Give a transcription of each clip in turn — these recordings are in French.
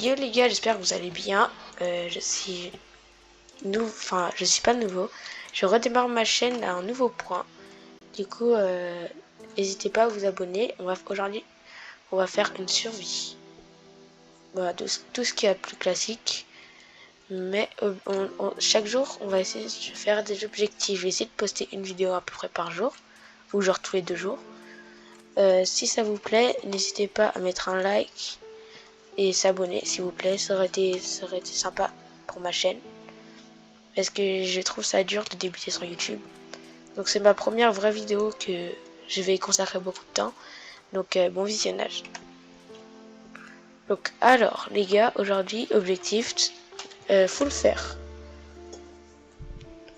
Yo les gars, j'espère que vous allez bien. Je suis je suis pas nouveau. Je redémarre ma chaîne à un nouveau point. Du coup, n'hésitez pas à vous abonner. Aujourd'hui, on va faire une survie. Voilà, tout ce qui est plus classique. Mais chaque jour, on va essayer de faire des objectifs. Je vais essayer de poster une vidéo à peu près par jour, ou genre tous les 2 jours. Si ça vous plaît, n'hésitez pas à mettre un like et s'abonner s'il vous plaît, ça aurait été sympa pour ma chaîne parce que je trouve ça dur de débuter sur YouTube. Donc c'est ma première vraie vidéo que je vais y consacrer beaucoup de temps, donc bon visionnage. Donc alors les gars, aujourd'hui objectif full fer.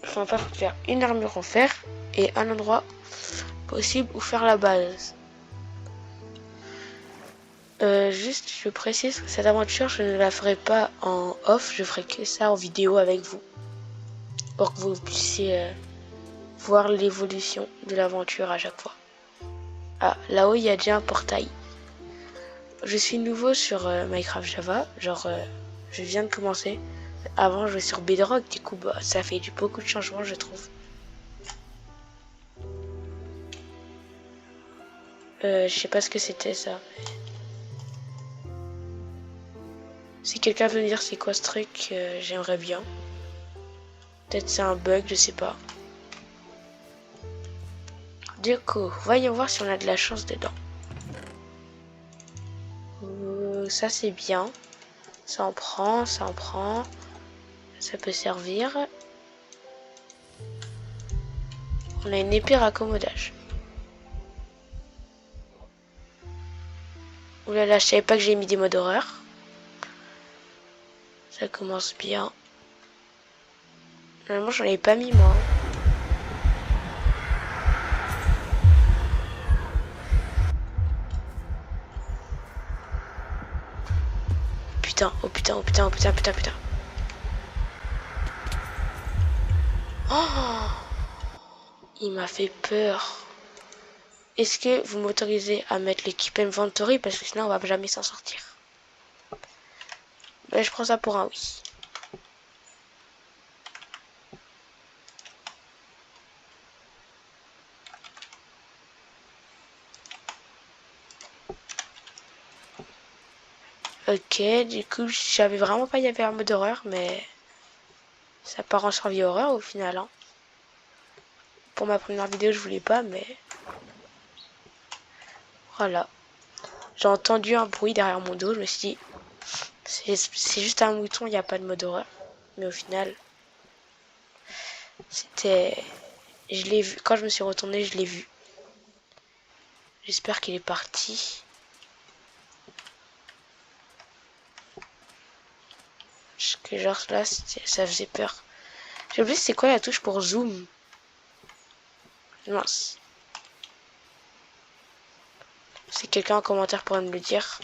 Enfin pas full fer, une armure en fer et un endroit possible où faire la base. Juste, je précise que cette aventure, je ne la ferai pas en off, je ferai que ça en vidéo avec vous. Pour que vous puissiez voir l'évolution de l'aventure à chaque fois. Ah, là-haut, il y a déjà un portail. Je suis nouveau sur Minecraft Java, je viens de commencer. Avant, je jouais sur Bedrock, du coup, ça fait beaucoup de changements, je trouve. Je sais pas ce que c'était ça. Si quelqu'un veut me dire c'est quoi ce truc, j'aimerais bien. Peut-être c'est un bug, je sais pas. Du coup, voyons voir si on a de la chance dedans. Ça c'est bien. Ça en prend, ça en prend. Ça peut servir. On a une épée raccommodage. Oulala, je savais pas que j'ai mis des modes horreur. Ça commence bien. Normalement, j'en avais pas mis moi. Putain, oh putain, oh putain, oh putain, putain, putain. Oh, il m'a fait peur. Est-ce que vous m'autorisez à mettre l'équipe inventory parce que sinon on va jamais s'en sortir. Ben, je prends ça pour un oui. Ok, du coup, je savais vraiment pas qu'il y avait un mode horreur, mais ça part en survie horreur au final. Hein. Pour ma première vidéo, je voulais pas, mais voilà. J'ai entendu un bruit derrière mon dos, je me suis dit, c'est juste un mouton, il n'y a pas de mode horreur. Mais au final, c'était... Je l'ai vu, quand je me suis retournée, je l'ai vu. J'espère qu'il est parti. Parce que genre là, ça faisait peur. J'ai oublié c'est quoi la touche pour zoom. Mince. Si quelqu'un en commentaire pourrait me le dire.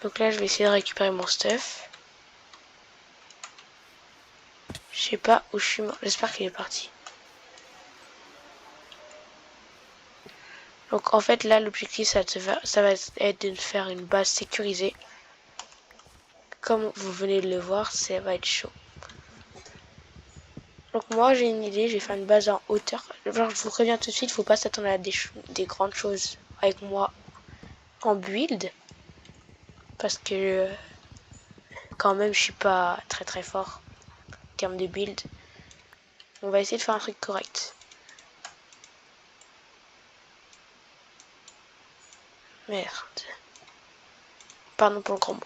Donc là, je vais essayer de récupérer mon stuff. Je sais pas où je suis mort. J'espère qu'il est parti. Donc en fait, là, l'objectif, ça va être de faire une base sécurisée. Comme vous venez de le voir, ça va être chaud. Donc moi, j'ai une idée. Je vais faire une base en hauteur. Genre, je vous préviens tout de suite, faut pas s'attendre à des grandes choses avec moi en build. Parce que quand même, je suis pas très très fort en termes de build. On va essayer de faire un truc correct. Merde. Pardon pour le gros mot.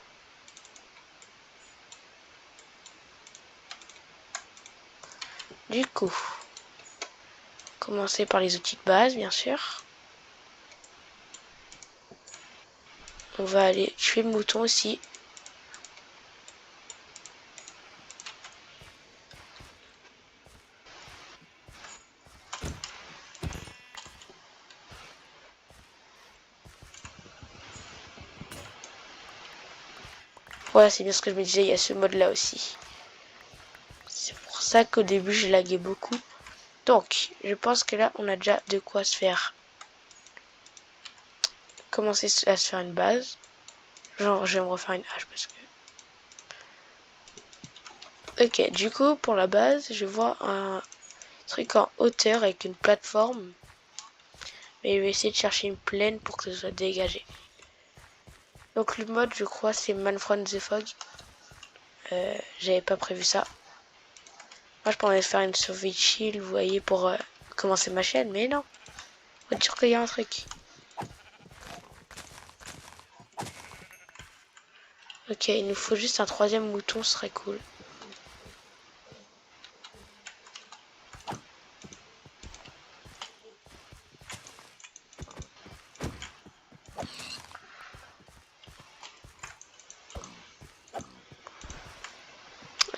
Du coup, commencer par les outils de base, bien sûr. On va aller tuer le mouton aussi. Voilà, c'est bien ce que je me disais, il y a ce mode là aussi. C'est pour ça qu'au début je laguais beaucoup. Donc, je pense que là, on a déjà de quoi se faire. Commencer à se faire une base. Genre, je vais me refaire une hache parce que... Ok, du coup, pour la base, je vois un truc en hauteur avec une plateforme. Mais je vais essayer de chercher une plaine pour que ce soit dégagé. Donc le mode, je crois, c'est Man from the Fog. J'avais pas prévu ça. Moi, je pensais faire une survie chill, vous voyez, pour commencer ma chaîne, mais non. Faut dire qu'il y a un truc. Ok, il nous faut juste un troisième mouton, ce serait cool.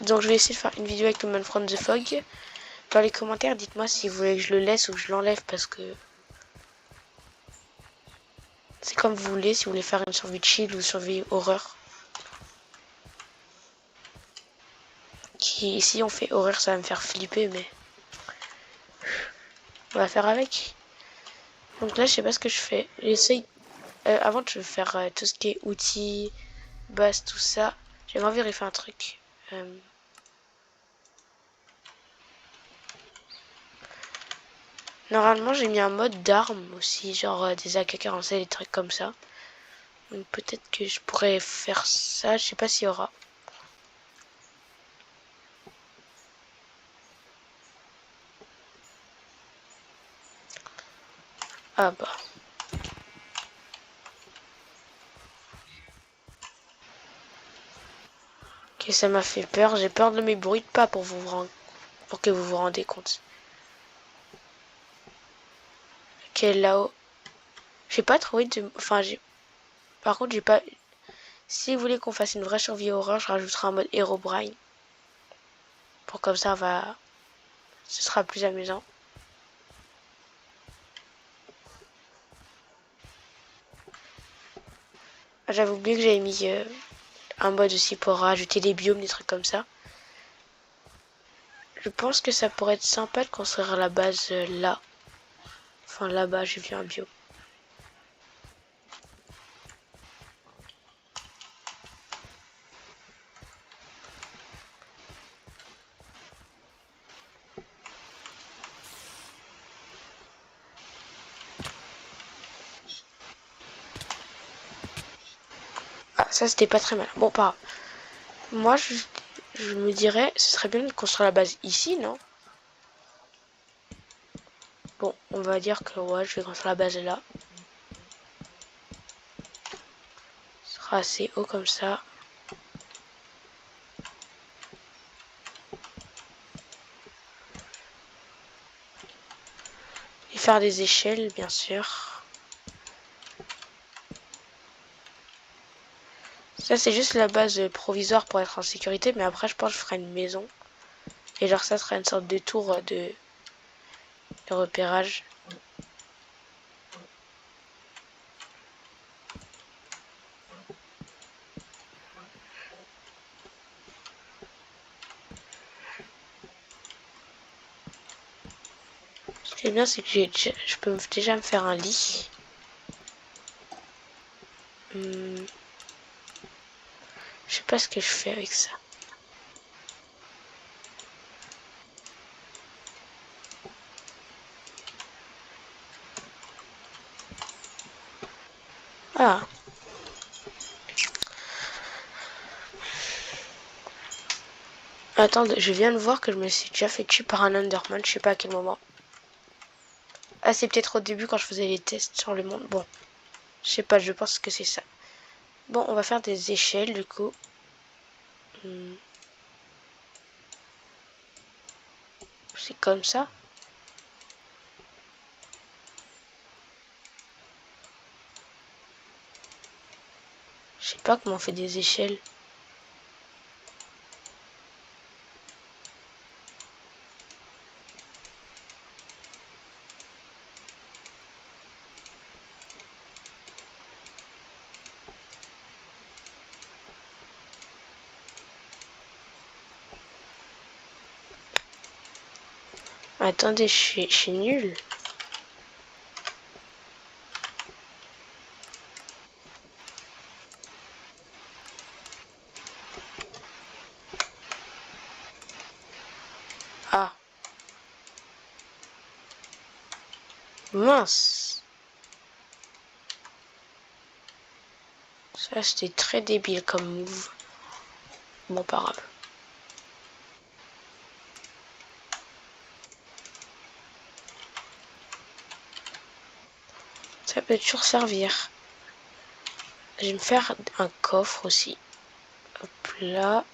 Donc je vais essayer de faire une vidéo avec le Man from the Fog. Dans les commentaires, dites-moi si vous voulez que je le laisse ou que je l'enlève parce que c'est comme vous voulez, si vous voulez faire une survie chill ou survie horreur. Qui, ici on fait horreur, ça va me faire flipper, mais on va faire avec. Donc là, je sais pas ce que je fais. J'essaye. Avant de faire tout ce qui est outils, base, tout ça, j'aimerais vérifier un truc. Normalement, j'ai mis un mode d'armes aussi, genre des AK-47, des trucs comme ça. Donc peut-être que je pourrais faire ça, je sais pas s'il y aura. Ah bah. Ok, ça m'a fait peur. J'ai peur de mes bruits de pas pour pour que vous vous rendez compte. Ok, là-haut. J'ai pas trouvé de... Enfin, j'ai... Par contre, j'ai pas... Si vous voulez qu'on fasse une vraie survie horreur, je rajouterai un mode Herobrine. Pour comme ça, ce sera plus amusant. Ah, j'avais oublié que j'avais mis un mode aussi pour rajouter des biomes, des trucs comme ça. Je pense que ça pourrait être sympa de construire la base là. Enfin, là-bas, j'ai vu un biome. Ah, ça, c'était pas très mal. Bon, pas grave. Moi, je me dirais, ce serait bien de construire la base ici, non? Bon, on va dire que ouais, je vais construire la base là. Ce sera assez haut comme ça. Et faire des échelles, bien sûr. Ça, c'est juste la base provisoire pour être en sécurité, mais après, je pense que je ferai une maison. Et genre, ça sera une sorte de tour de repérage. Ce qui est bien, c'est que je peux déjà me faire un lit. Je sais pas ce que je fais avec ça. Ah. Attends, je viens de voir que je me suis déjà fait tuer par un Enderman, je sais pas à quel moment. Ah, c'est peut-être au début quand je faisais les tests sur le monde. Bon, je sais pas, je pense que c'est ça. Bon, on va faire des échelles du coup. C'est comme ça. Je sais pas comment on fait des échelles. Attendez, je suis nulle. Ah, mince. Ça, c'était très débile comme move. Bon, pas grave. Ça peut toujours servir. Je vais me faire un coffre aussi. Hop là.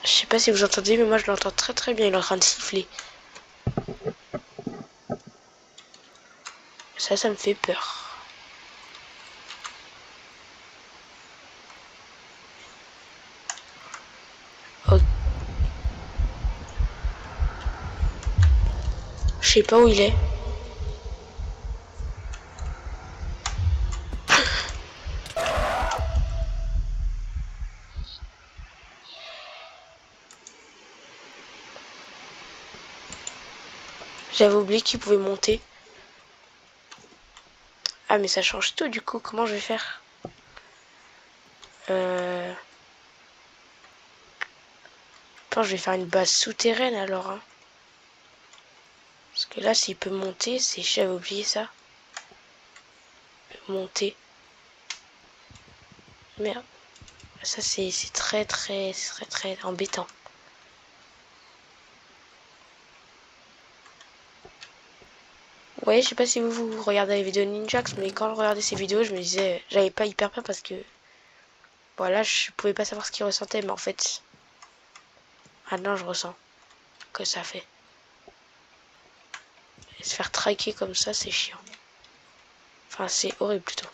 Je sais pas si vous entendez, mais moi je l'entends très très bien. Il est en train de siffler. Ça me fait peur. Ok. Je sais pas où il est. J'avais oublié qu'il pouvait monter. Ah mais ça change tout du coup. Comment je vais faire? Je pense que je vais faire une base souterraine alors. Hein. Parce que là, s'il peut monter, c'est... J'avais oublié ça. Monter. Merde. Ça, c'est très embêtant. Ouais, je sais pas si vous regardez les vidéos de Ninjax, mais quand je regardais ces vidéos, je me disais... J'avais pas hyper peur parce que... Voilà, je pouvais pas savoir ce qu'il ressentait, mais en fait... Maintenant, je ressens que ça fait. Et se faire traquer comme ça, c'est chiant. Enfin, c'est horrible plutôt.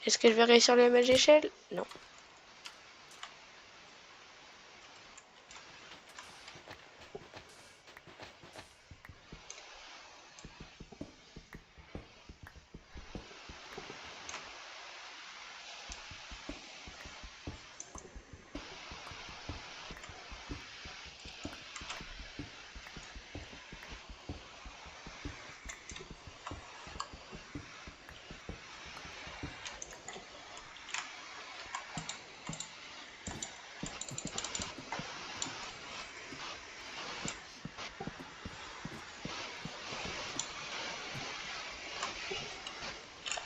Est-ce que je vais réussir le MLG Shell? Non.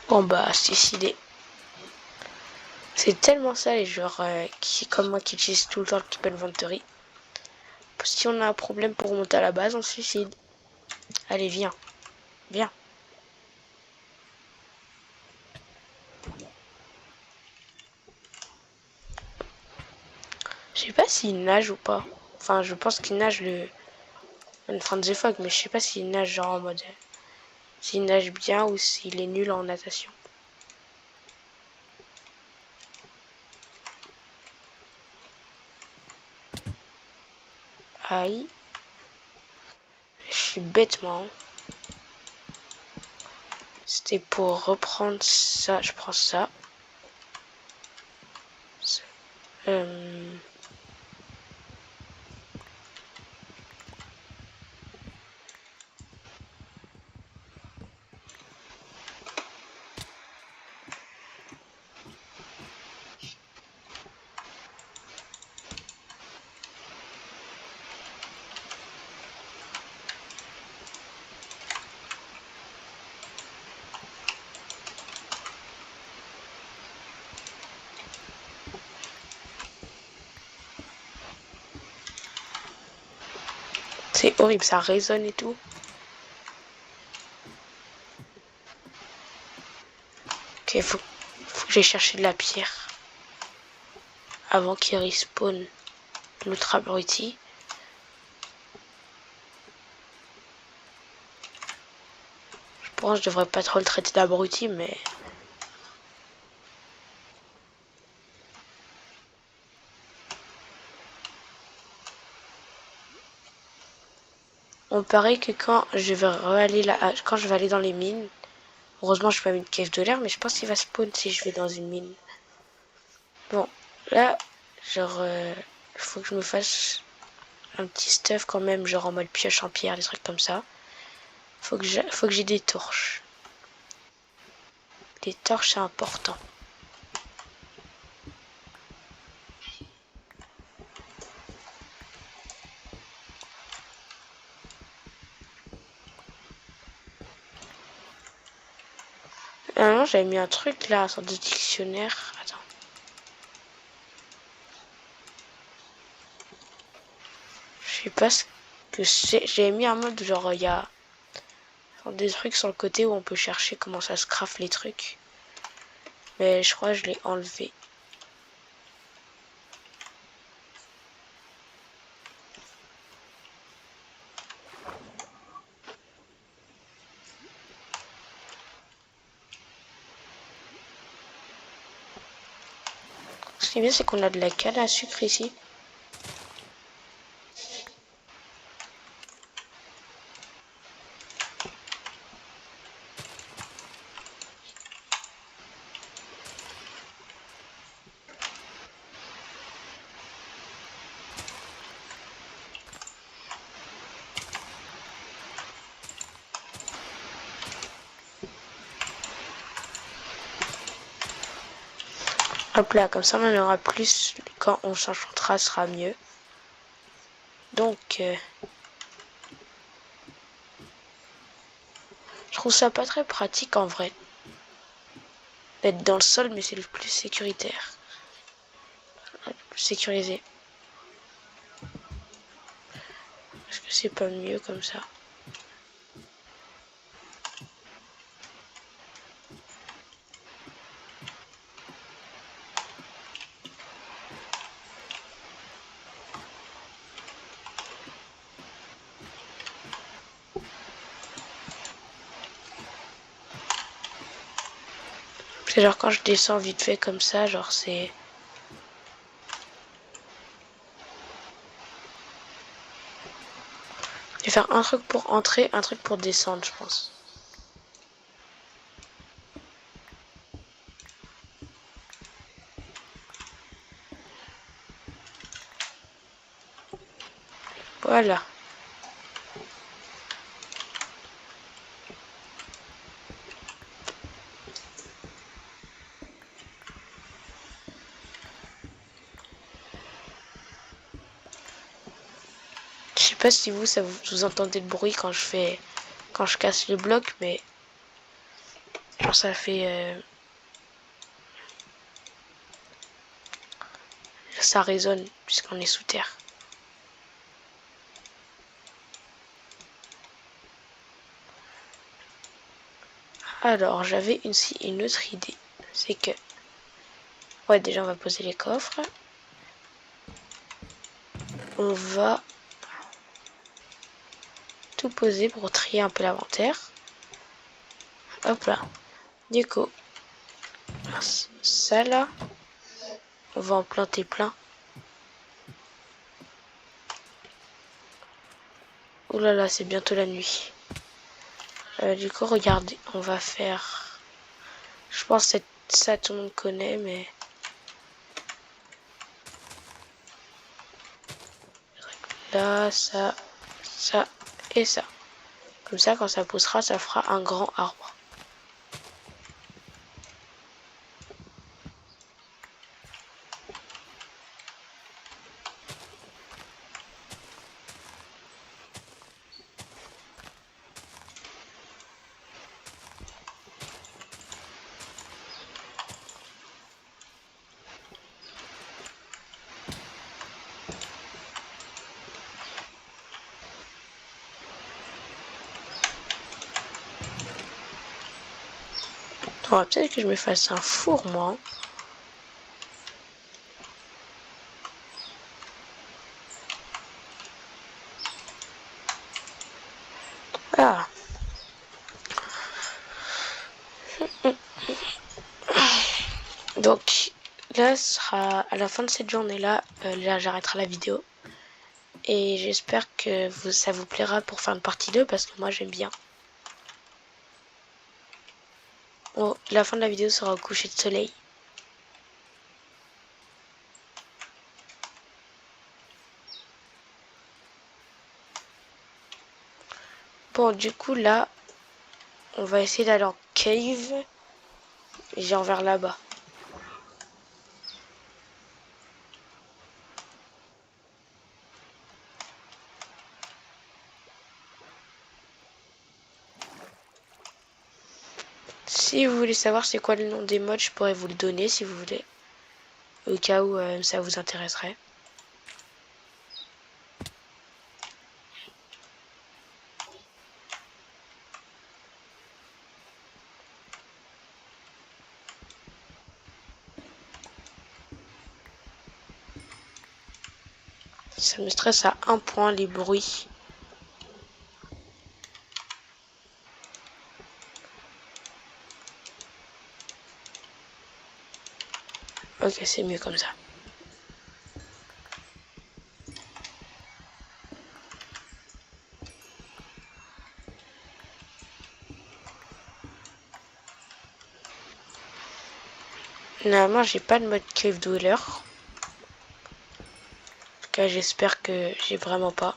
Bon bah, suicidé. C'est tellement ça les joueurs comme moi qui utilisent tout le temps le Keep Inventory. Si on a un problème pour remonter à la base, on se suicide. Allez, viens. Viens. Je sais pas s'il nage ou pas. Enfin, je pense qu'il nage le Franz Fogg, mais je sais pas s'il nage genre en mode... S'il nage bien ou s'il est nul en natation. Aïe. Je suis bêtement. C'était pour reprendre ça. Je prends ça. Euh... C'est horrible, ça résonne et tout. Ok, faut que j'aille chercher de la pierre. Avant qu'il respawn l'autre abruti. Je pense que je devrais pas trop le traiter d'abruti, mais... On paraît que quand je vais aller là, quand je vais aller dans les mines, heureusement je peux mettre une caisse de l'air, mais je pense qu'il va spawn si je vais dans une mine. Bon, là, genre, faut que je me fasse un petit stuff quand même, genre en mode pioche en pierre, des trucs comme ça. Faut que j'ai des torches. Les torches, c'est important. Non, j'avais mis un truc là, un sorte de dictionnaire. Attends. Je sais pas ce que c'est. J'avais mis un mode genre, il y a des trucs sur le côté où on peut chercher comment ça se craft les trucs. Mais je crois que je l'ai enlevé. Ce qui est bien, c'est qu'on a de la canne à sucre ici. Hop là, comme ça on en aura plus. Quand on s'enchantera, sera mieux. Donc, je trouve ça pas très pratique en vrai. D'être dans le sol, mais c'est le plus sécuritaire. Le plus sécurisé. Est-ce que c'est pas mieux comme ça? C'est genre quand je descends vite fait comme ça, genre c'est... Je vais faire un truc pour entrer, un truc pour descendre, je pense. Voilà. Je sais pas si vous entendez le bruit quand je casse le bloc, mais genre ça fait, ça résonne puisqu'on est sous terre. Alors j'avais une autre idée, c'est que, ouais déjà on va poser les coffres, on va tout poser pour trier un peu l'inventaire. Hop là. Du coup, ça là, on va en planter plein. Ouh là là, c'est bientôt la nuit. Du coup, regardez, on va faire... Je pense que ça tout le monde connaît, mais... Là, ça et ça. Comme ça, quand ça poussera, ça fera un grand arbre. On va peut-être que je me fasse un four, moi. Ah. Donc, là, ce sera à la fin de cette journée-là. Là, j'arrêterai la vidéo. Et j'espère que ça vous plaira pour faire une partie 2 parce que moi j'aime bien. Bon, la fin de la vidéo sera au coucher de soleil. Bon, du coup là, on va essayer d'aller en cave. Et j'ai vers là-bas. Si vous voulez savoir c'est quoi le nom des mods, je pourrais vous le donner si vous voulez. Au cas où ça vous intéresserait. Ça me stresse à un point les bruits. Ok, c'est mieux comme ça. Normalement, j'ai pas de mode cave dweller. En tout cas, j'espère que j'ai vraiment pas.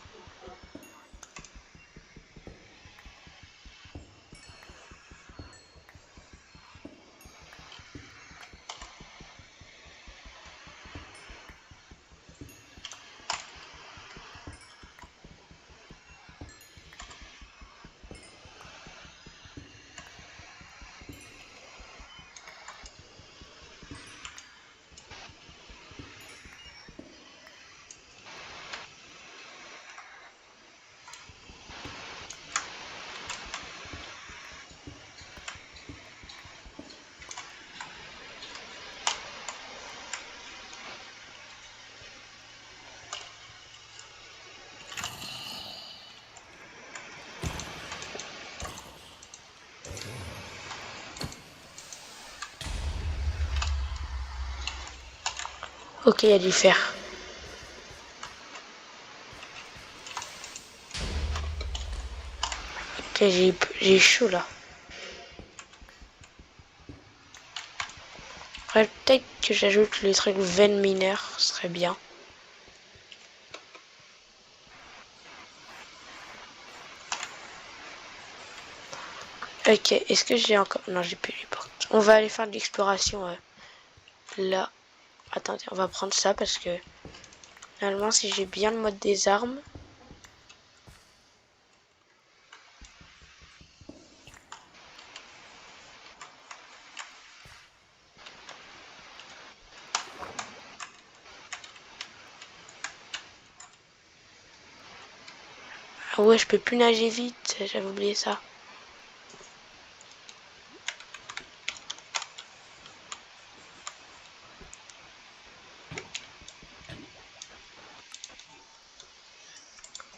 Ok, il y a du fer. Ok, j'ai chaud là. Après, peut-être que j'ajoute le truc veine mineur, ce serait bien. Ok, est-ce que j'ai encore... Non, j'ai plus les portes. On va aller faire de l'exploration là. Attendez, on va prendre ça parce que... Normalement, si j'ai bien le mode des armes... Ah ouais, je peux plus nager vite, j'avais oublié ça.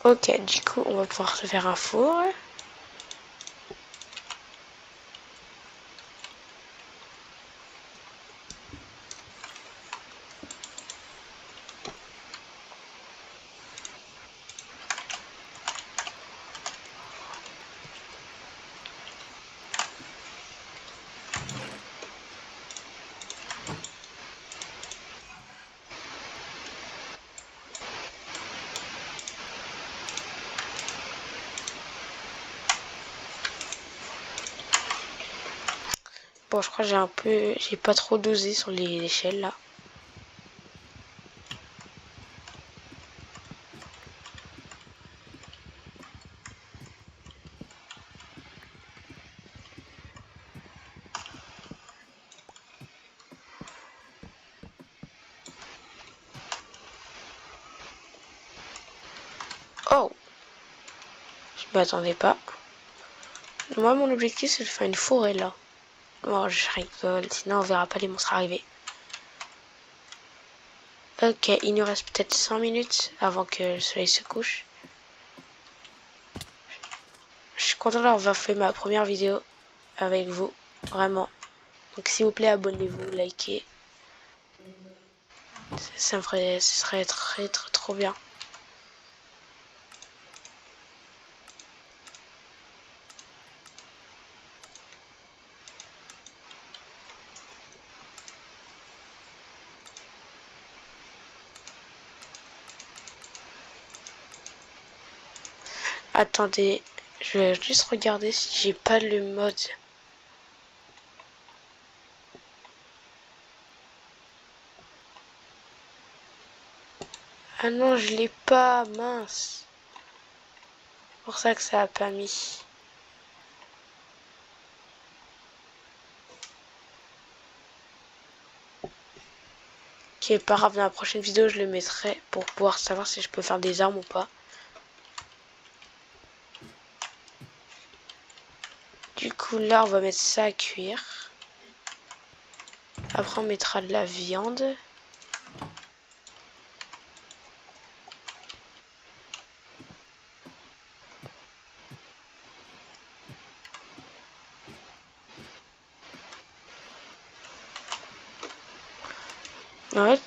Ok, du coup, on va pouvoir se faire un four. Bon, je crois que j'ai pas trop dosé sur les échelles là. Oh, je m'attendais pas. Moi, mon objectif, c'est de faire une forêt là. Bon, je rigole, sinon on verra pas les monstres arriver. Ok, il nous reste peut-être 5 minutes avant que le soleil se couche. Je suis content d'avoir fait ma première vidéo avec vous, vraiment. Donc s'il vous plaît, abonnez-vous, likez. Ce serait très trop bien. Attendez, je vais juste regarder si j'ai pas le mode. Ah non, je l'ai pas, mince. C'est pour ça que ça a pas mis. Ok, pas grave, dans la prochaine vidéo, je le mettrai pour pouvoir savoir si je peux faire des armes ou pas. Du coup, là, on va mettre ça à cuire. Après, on mettra de la viande. Ouais,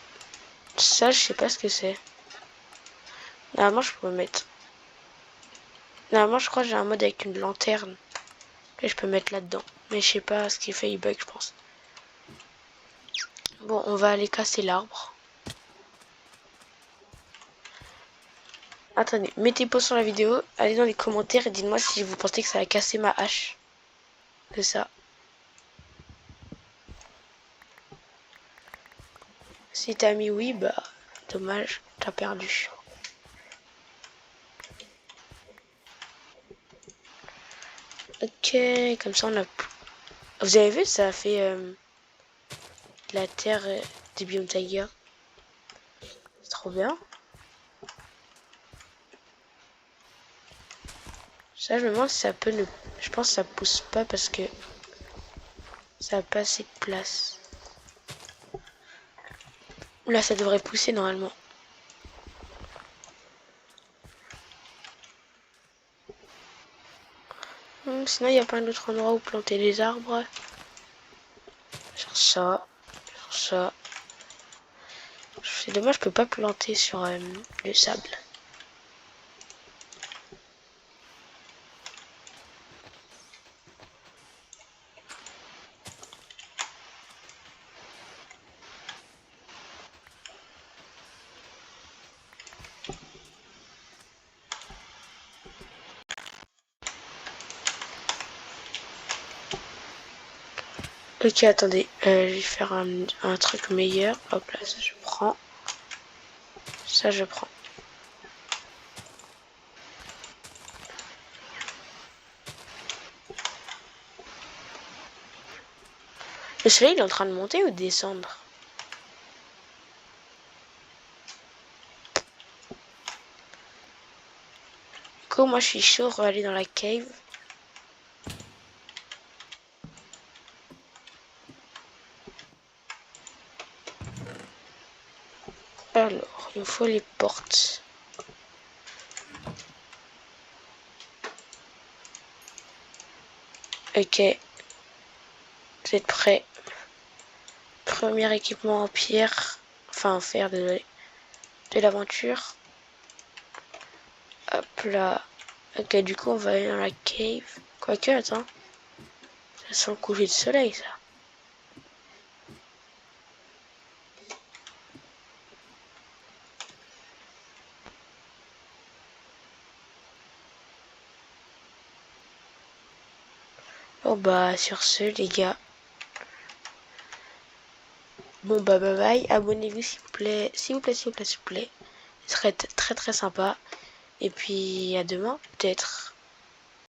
ça, je sais pas ce que c'est. Normalement, je peux mettre. Normalement, je crois que j'ai un mode avec une lanterne que je peux mettre là-dedans. Mais je sais pas ce qu'il fait, il bug, je pense. Bon, on va aller casser l'arbre. Attendez, mettez pause sur la vidéo, allez dans les commentaires et dites-moi si vous pensez que ça a cassé ma hache. C'est ça. Si t'as mis oui, bah dommage, t'as perdu. Ok, comme ça on a... Vous avez vu, ça a fait la terre des biomes Tiger. C'est trop bien. Ça, je me demande si ça peut ne... Je pense que ça pousse pas parce que ça a pas assez de place. Là, ça devrait pousser normalement. Sinon, il n'y a pas un autre endroit où planter les arbres. Sur ça. Sur ça. C'est dommage, je peux pas planter sur le sable. Ok, attendez, je vais faire un truc meilleur. Hop là, ça je prends. Ça je prends. Le soleil il est en train de monter ou de descendre? Du coup, moi je suis chaud pour aller dans la cave. Alors, il me faut les portes. Ok, vous êtes prêts? Premier équipement en pierre. Enfin, en fer, désolé. De l'aventure. Hop là. Ok, du coup, on va aller dans la cave. Quoique, attends. Ça sent le coucher de soleil, ça. Bon, bah, sur ce, les gars. Bon, bah, bye bye. Abonnez-vous, s'il vous plaît. S'il vous plaît, s'il vous plaît, s'il vous plaît. Ce serait très, très sympa. Et puis, à demain, peut-être.